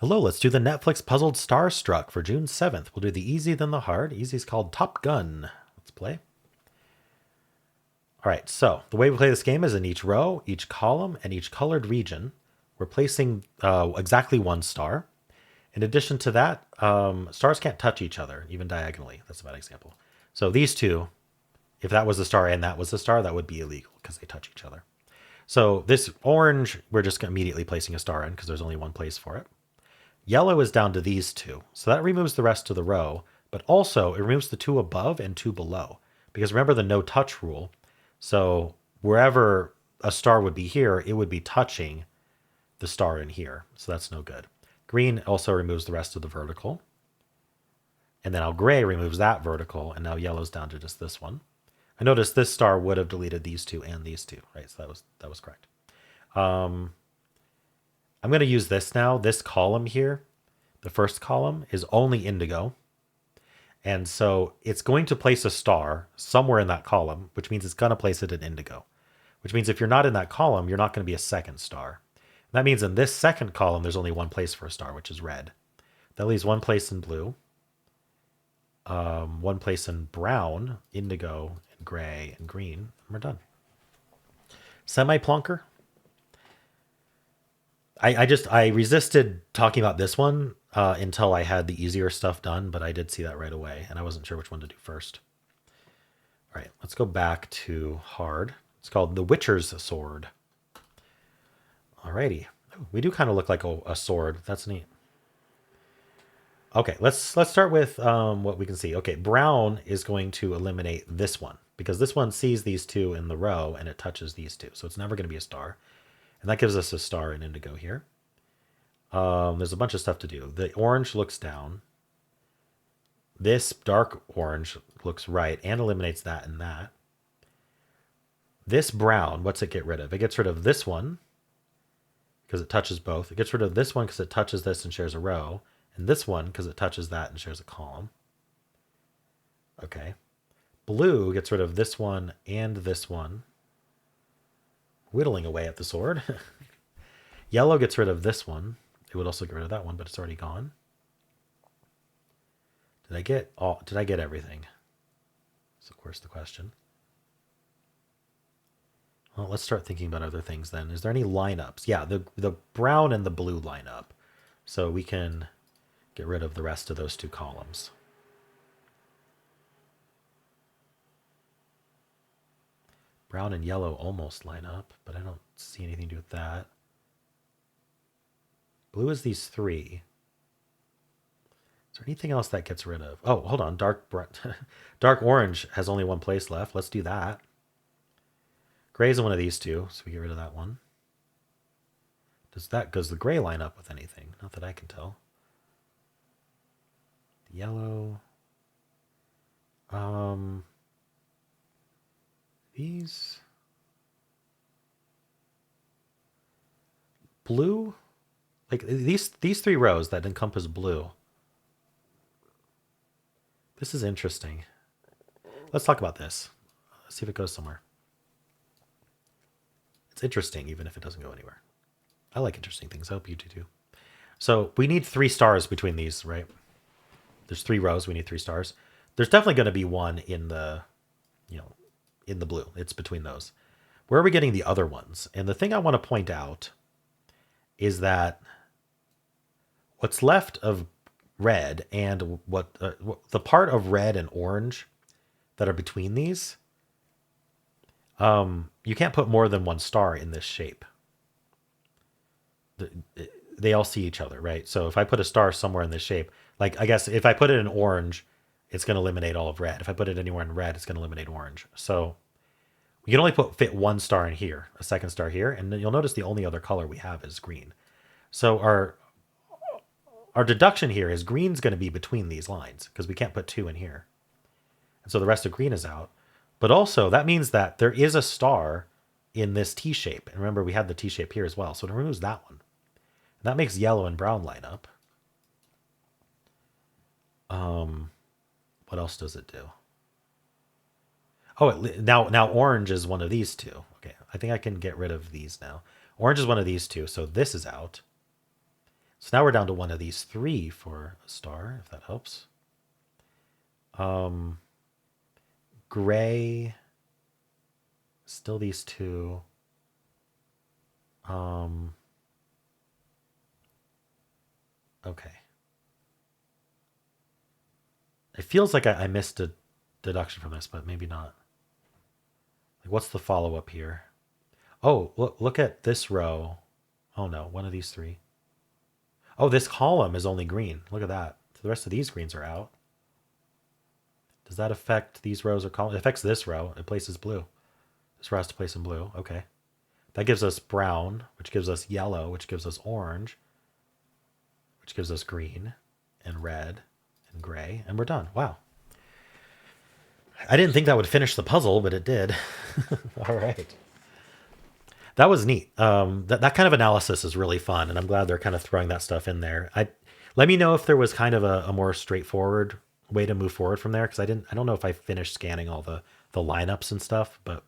Hello, let's do the Netflix puzzled Starstruck for June 7th. We'll do the easy, then the hard. Easy is called Top Gun. Let's play. All right, so the way we play this game is in each row, each column, and each colored region, we're placing exactly one star. In addition to that, stars can't touch each other, even diagonally. That's a bad example. So these two, if that was a star and that was a star, that would be illegal because they touch each other. So this orange, we're just immediately placing a star in because there's only one place for it. Yellow is down to these two. So that removes the rest of the row, but also it removes the two above and two below. Because remember the no touch rule. So wherever a star would be here, it would be touching the star in here. So that's no good. Green also removes the rest of the vertical. And then now gray removes that vertical, and now yellow's down to just this one. I noticed this star would have deleted these two and these two, right? So that was correct. I'm going to use this now. This column here, the first column, is only indigo. And so it's going to place a star somewhere in that column, which means it's going to place it in indigo. Which means if you're not in that column, you're not going to be a second star. And that means in this second column, there's only one place for a star, which is red. That leaves one place in blue, one place in brown, indigo, and gray, and green. And we're done. Semi-plonker. I resisted talking about this one until I had the easier stuff done, but I did see that right away, and I wasn't sure which one to do first. All right, let's go back to hard. It's called the Witcher's Sword. Alrighty, we do kind of look like a sword. That's neat. Okay, let's start with what we can see. Okay, brown is going to eliminate this one because this one sees these two in the row and it touches these two, so it's never going to be a star. And that gives us a star in indigo here. There's a bunch of stuff to do. The orange looks down. This dark orange looks right and eliminates that and that. This brown, what's it get rid of? It gets rid of this one because it touches both. It gets rid of this one because it touches this and shares a row. And this one because it touches that and shares a column. Okay. Blue gets rid of this one and this one, whittling away at the sword. Yellow gets rid of this one. It would also get rid of that one, but it's already gone. Did I get everything? That's of course the question. Well, let's start thinking about other things then. Is there any lineups? Yeah, the brown and the blue line up. So we can get rid of the rest of those two columns. Brown and yellow almost line up, but I don't see anything to do with that. Blue is these three. Is there anything else that gets rid of? Oh, hold on. Dark orange has only one place left. Let's do that. Gray is one of these two, so we get rid of that one. Does the gray line up with anything? Not that I can tell. The yellow. These. Blue? Like these three rows that encompass blue. This is interesting. Let's talk about this. Let's see if it goes somewhere. It's interesting, even if it doesn't go anywhere. I like interesting things. I hope you do too. So we need 3 stars between these, right? There's 3 rows. We need 3 stars. There's definitely going to be one in the, in the blue. It's between those. Where are we getting the other ones? And the thing I want to point out is that what's left of red and what the part of red and orange that are between these, you can't put more than 1 star in this shape. They all see each other, right? So if I put a star somewhere in this shape, like I guess if I put it in orange, it's going to eliminate all of red. If I put it anywhere in red, it's going to eliminate orange. So we can only fit 1 star in here, a second star here, and you'll notice the only other color we have is green. So our deduction here is green's going to be between these lines because we can't put 2 in here. And so the rest of green is out. But also that means that there is a star in this T shape. And remember, we had the T shape here as well. So it removes that one. And that makes yellow and brown line up. What else does it do? Oh, now orange is one of these two. Okay, I think I can get rid of these now. Orange is one of these two, so this is out. So now we're down to one of these three for a star, if that helps. Gray, still these two. Okay. It feels like I missed a deduction from this, but maybe not. Like, what's the follow up here? Oh, look at this row. Oh no, one of these three. Oh, this column is only green. Look at that. So the rest of these greens are out. Does that affect these rows or columns? It affects this row. It places blue. This row has to place in blue. Okay. That gives us brown, which gives us yellow, which gives us orange, which gives us green and red and gray. And we're done. Wow. I didn't think that would finish the puzzle, but it did. All right. That was neat. That kind of analysis is really fun, and I'm glad they're kind of throwing that stuff in there. Let me know if there was kind of a more straightforward way to move forward from there, because I don't know if I finished scanning all the lineups and stuff, but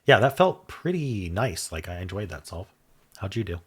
yeah, that felt pretty nice. Like I enjoyed that solve. How'd you do?